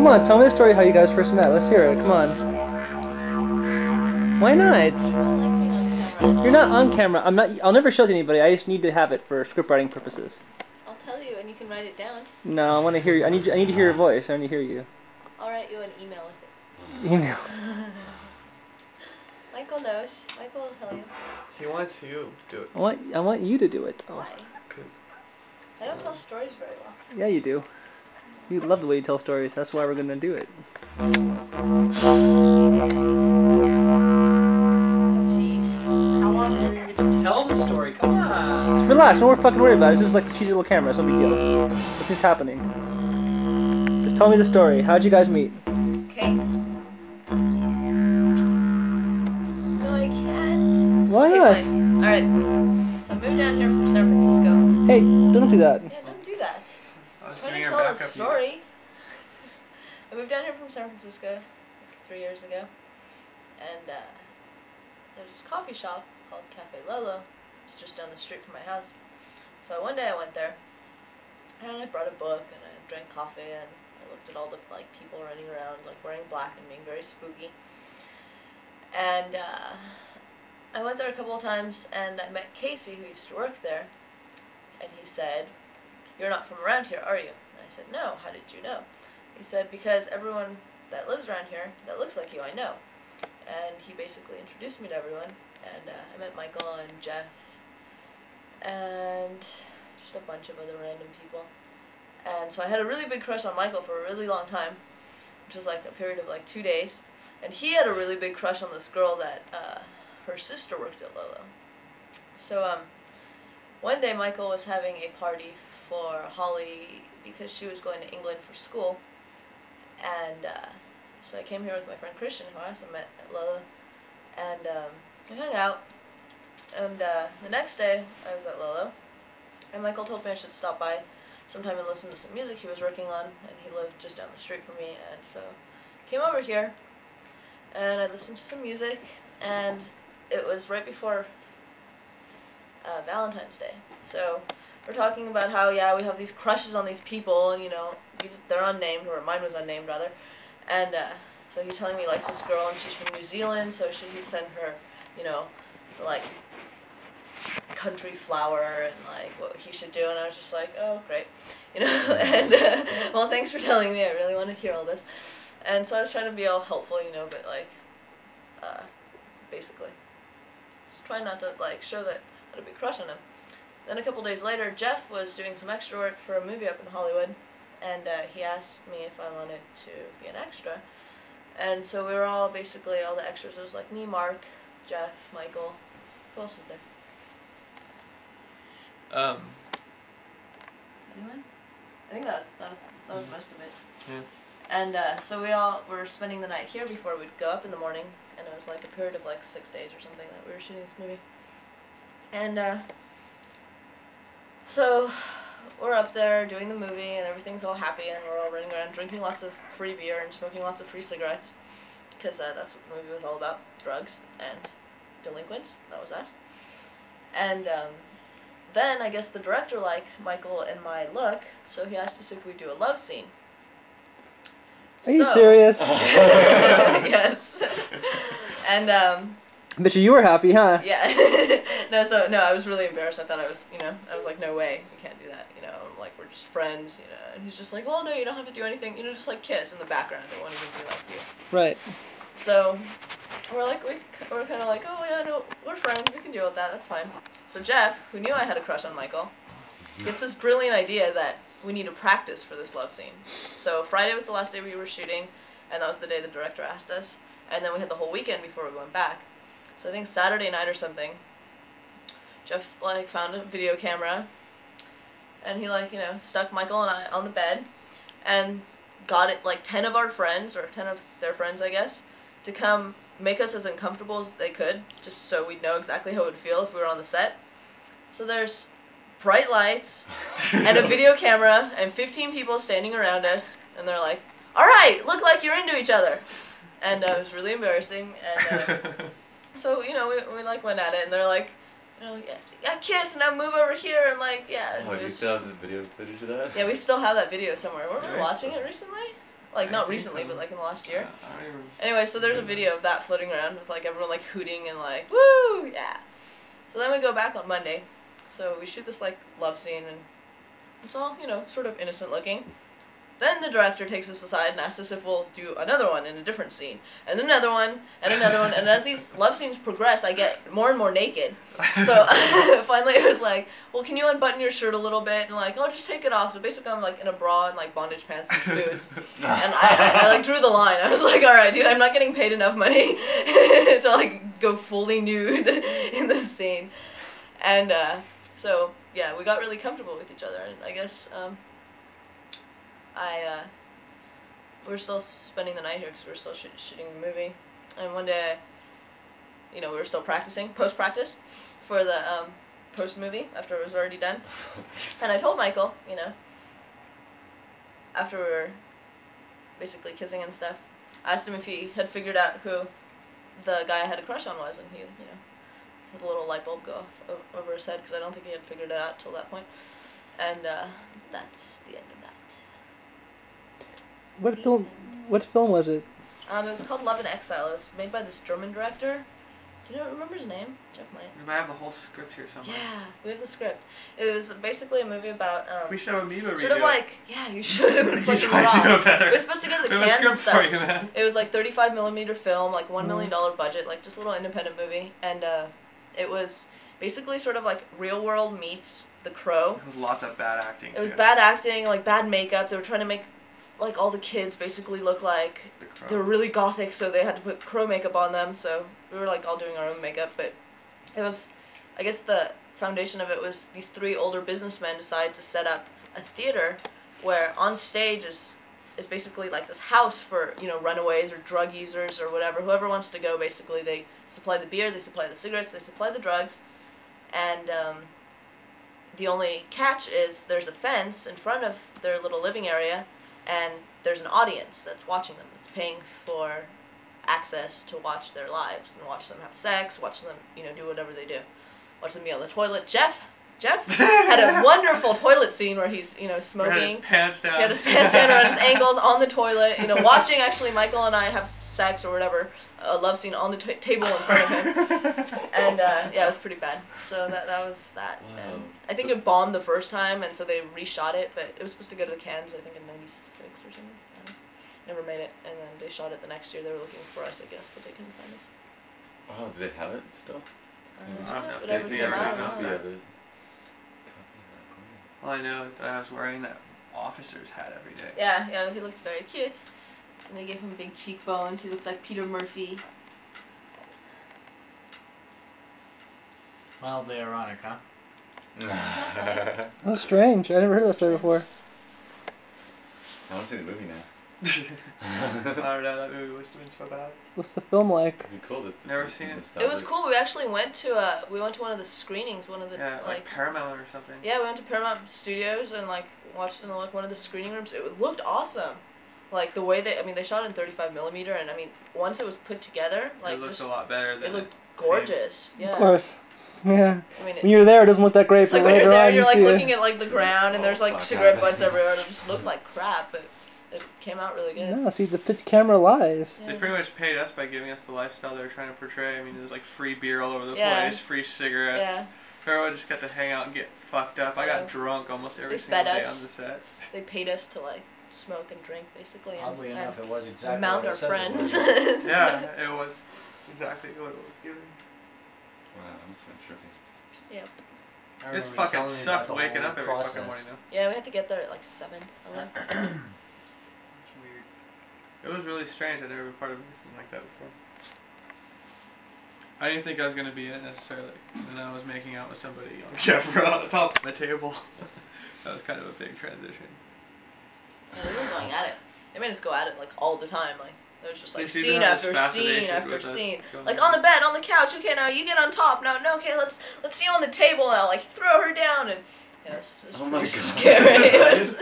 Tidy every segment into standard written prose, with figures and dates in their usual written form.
come on, tell me the story how you guys first met. Let's hear it. Come on. Why not? I like being on camera. You're not on camera. I'm not. I'll never show it to anybody. I just need to have it for script writing purposes. I'll tell you, and you can write it down. No, I want to hear you. I need to hear your voice. I need to hear you. I'll write you an email with it. Email. Michael knows. Michael will tell you. He wants you to do it. I want you to do it. Why? Cause I don't tell stories very well. Yeah, you do. You love the way you tell stories. That's why we're gonna do it. Oh, jeez. how long are you going to tell the story? Come on. Just relax. Don't fucking worry about it. It's just like a cheesy little camera. It's no big deal. Nothing's happening. Just tell me the story. How'd you guys meet? Okay. No, I can't. Why Okay, not? fine. Alright. So I moved down here from San Francisco. Hey, don't do that. Yeah, don't do that. I was I'm trying giving to her tell a backup. story. I moved down here from San Francisco like 3 years ago. And there's this coffee shop called Cafe Lolo. It's just down the street from my house. So one day I went there. And I brought a book and I drank coffee and I looked at all the people running around wearing black and being very spooky. And I went there a couple of times and I met Casey, who used to work there, and he said, "You're not from around here, are you?" And I said, "No, how did you know?" He said, "Because everyone that lives around here that looks like you, I know." And he basically introduced me to everyone, and I met Michael and Jeff and just a bunch of other random people. And so I had a really big crush on Michael for a really long time, which was like a period of 2 days. And he had a really big crush on this girl that her sister worked at Lolo. So one day Michael was having a party for Holly because she was going to England for school. And so I came here with my friend Christian, who I also met at Lolo. And we hung out. And the next day I was at Lolo. And Michael told me I should stop by sometime and listen to some music he was working on. And he lived just down the street from me. And so I came over here. And I listened to some music, and it was right before Valentine's Day. So we're talking about how, yeah, we have these crushes on these people, and, they're unnamed, or mine was unnamed, rather. And so he's telling me he likes this girl, and she's from New Zealand, so should he send her, country flower, and, what he should do, and I was just like, oh, great. And, well, thanks for telling me, I really want to hear all this. And so I was trying to be all helpful, but basically, just trying not to show that I had a big crush on him. Then a couple days later, Jeff was doing some extra work for a movie up in Hollywood, and he asked me if I wanted to be an extra. And so we were all all the extras. It was me, Mark, Jeff, Michael. Who else was there? Anyone? I think that was most of it. Yeah. And so we all were spending the night here before we'd go up in the morning, and it was a period of 6 days or something that we were shooting this movie. And so we're up there doing the movie, and everything's all happy, and we're all running around drinking lots of free beer and smoking lots of free cigarettes, because that's what the movie was all about, drugs and delinquents. That was us. And then I guess the director liked Michael and my look, so he asked us if we'd do a love scene. Are you serious? Yes. And Bet you were happy, huh? yeah. No, I was really embarrassed. I thought I was like, no way, we can't do that. I'm we're just friends, And he's just like, well, no, you don't have to do anything. Just kiss in the background. It won't even be like you. Right. So we're kind of like, oh yeah, no, we're friends. We can deal with that. That's fine. So Jeff, who knew I had a crush on Michael, gets this brilliant idea that we need to practice for this love scene. So Friday was the last day we were shooting, and that was the day the director asked us. And then we had the whole weekend before we went back. So I think Saturday night or something, Jeff found a video camera, and he stuck Michael and I on the bed, and got it 10 of our friends, or 10 of their friends, I guess, to come make us as uncomfortable as they could, just so we'd know exactly how it would feel if we were on the set. So there's bright lights, and a video camera, and 15 people standing around us, and they're like, alright, look like you're into each other. And it was really embarrassing, and so, we went at it, and they're like, yeah, kiss, and now move over here, and Oh, do you still have the video footage of that? Yeah, we still have that video somewhere. Weren't we watching it recently? Like, I not think recently, so. but like in the last year. I don't even Anyway, so there's a video of that floating around with like everyone like hooting and like, woo, yeah. So then we go back on Monday. So we shoot this like love scene and it's all, you know, sort of innocent looking. Then the director takes us aside and asks us if we'll do another one in a different scene. And another one, and another one. And as these love scenes progress, I get more and more naked. So finally it was like, well, can you unbutton your shirt a little bit? And like, oh, just take it off. So basically I'm like in a bra and like bondage pants and boots. And I like drew the line. I was like, all right, dude, I'm not getting paid enough money to like go fully nude in this scene. And so, yeah, we got really comfortable with each other. And I guess... we're still spending the night here because we're still shooting the movie. And one day, you know, we were still practicing, post-practice, for the post-movie after it was already done. And I told Michael, you know, after we were basically kissing and stuff, I asked him if he had figured out who the guy I had a crush on was, and he, you know, had a little light bulb go off over his head because I don't think he had figured it out till that point. And that's the end of that. What film was it? It was called Love in Exile. It was made by this German director. Do you remember his name? Jeff might. We might have the whole script here somewhere. Yeah, we have the script. It was basically a movie about we should have Amoeba sort of redo like, yeah, you should have been You fucking might do wrong. it better. It was supposed to go to the We have a cans and script for stuff. you, man. It was like 35mm film, like $1 million budget, like just a little independent movie, and it was basically sort of like Real World meets The Crow. It was lots of bad acting. It was too. bad acting, like bad makeup. They were trying to make like all the kids basically look like The Crow. they were really gothic, so they had to put crow makeup on them. So we were like all doing our own makeup, but it was, I guess the foundation of it was these three older businessmen decided to set up a theater where on stage is basically like this house for, you know, runaways or drug users or whatever, whoever wants to go. Basically they supply the beer, they supply the cigarettes, they supply the drugs, and the only catch is there's a fence in front of their little living area, and there's an audience that's watching them, that's paying for access to watch their lives and watch them have sex, watch them, you know, do whatever they do, watch them be on the toilet. Jeff had a wonderful toilet scene where he's, you know, smoking. He had his pants down. He had his pants down around his ankles on the toilet, you know, watching actually Michael and I have sex or whatever, a love scene on the table in front of him. And yeah, it was pretty bad. So that was that. Wow. And I think it bombed the first time, and so they reshot it, but it was supposed to go to the cans, I think, in '96 or something. I don't know. Never made it, and then they shot it the next year. They were looking for us, I guess, but they couldn't find us. Oh, do they have it still? I don't know. Whatever Disney came ever out, got I copy don't know. of it. All I know is that I was wearing that officer's hat every day. Yeah, he looked very cute. And they gave him big cheekbones. He looked like Peter Murphy. Mildly ironic, huh? That's strange. I never heard that story before. I want to see the movie now. I don't know, that movie must have been so bad. What's the film like? It'd be cool. Never seen it. It was cool. We actually went to one of the screenings, one of the Yeah, like Paramount or something. Yeah, we went to Paramount Studios and like watched it in like one of the screening rooms. It looked awesome. Like the way they shot it in 35mm, and I mean once it was put together, like it looked just a lot better than it looked gorgeous. Yeah. Of course. Yeah. I mean, When you're there, it doesn't look that great, it's like but when you're later there, on you're you like see looking it. at like the ground, and there's like fuck, cigarette yeah. butts everywhere, and it just looked like crap, but it came out really good. No, see, the camera lies. Yeah. They pretty much paid us by giving us the lifestyle they were trying to portray. I mean, there's like free beer all over the Yeah. place, free cigarettes. Yeah. Everyone just got to hang out and get fucked up. I Yeah. got drunk almost every They single fed day us. on the set. They paid us to like smoke and drink basically, and, Oddly and enough, it was exactly mount what our it says friends. it was. Yeah, it was exactly what it was given. Wow, that's been trippy. Yep. I It remember you fucking telling me about sucked the waking whole up every process. fucking morning though. Yeah, we had to get there at like 7, 11. It's weird. It was really strange. I'd never been part of anything like that before. I didn't think I was going to be in it necessarily. And then I was making out with somebody on camera on the top of the table. That was kind of a big transition. Yeah, they were going at it. They made us go at it like all the time. Like there was just like They seem to scene have this after scene fascination after with us scene. going Like on. on the bed, on the couch. Okay, now you get on top. No, okay, let's see you on the table now. Like throw her down and. Yeah, it was Oh my pretty God. scary. It was.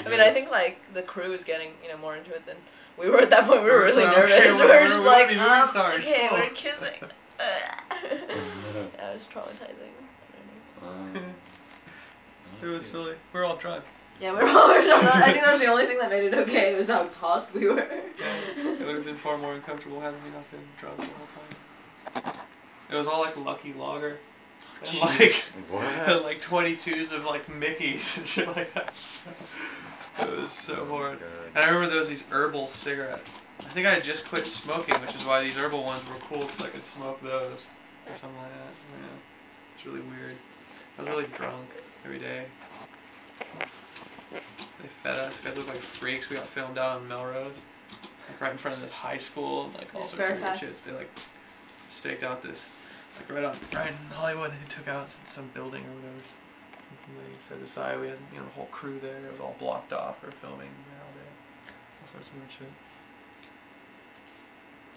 I mean, I think like the crew was getting more into it than we were at that point. We were really Okay, nervous. We were whatever, just we're like, already movie stars. okay, Oh. we're kissing. Yeah, it was traumatizing. I don't know. Um, It was silly. We were all drunk. Yeah, we were all I think that's the only thing that made it okay, was how tossed we were. Yeah, it would have been far more uncomfortable had we not been drunk the whole time. It was all like Lucky Lager. And What? like 22s of like Mickeys and shit like that. It was so horrid. And I remember there was these herbal cigarettes. I think I had just quit smoking, which is why these herbal ones were cool because I could smoke those or something like that. Yeah. It's really weird. I was really drunk every day. They fed us. You guys look like freaks. We got filmed out on Melrose, like right in front of this high school, and like all sorts of weird shit. They like staked out this, like right in Hollywood. They took out some building or whatever. And they set aside. We had the whole crew there. It was all blocked off for filming all day. All sorts of weird shit.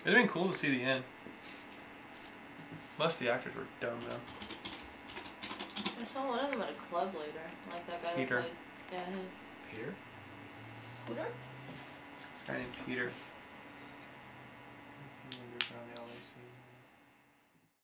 It'd been cool to see the end. Most of the actors were dumb though. I saw one of them at a club later, like that guy Peter. that played. Yeah. Peter? Peter? This guy named Peter.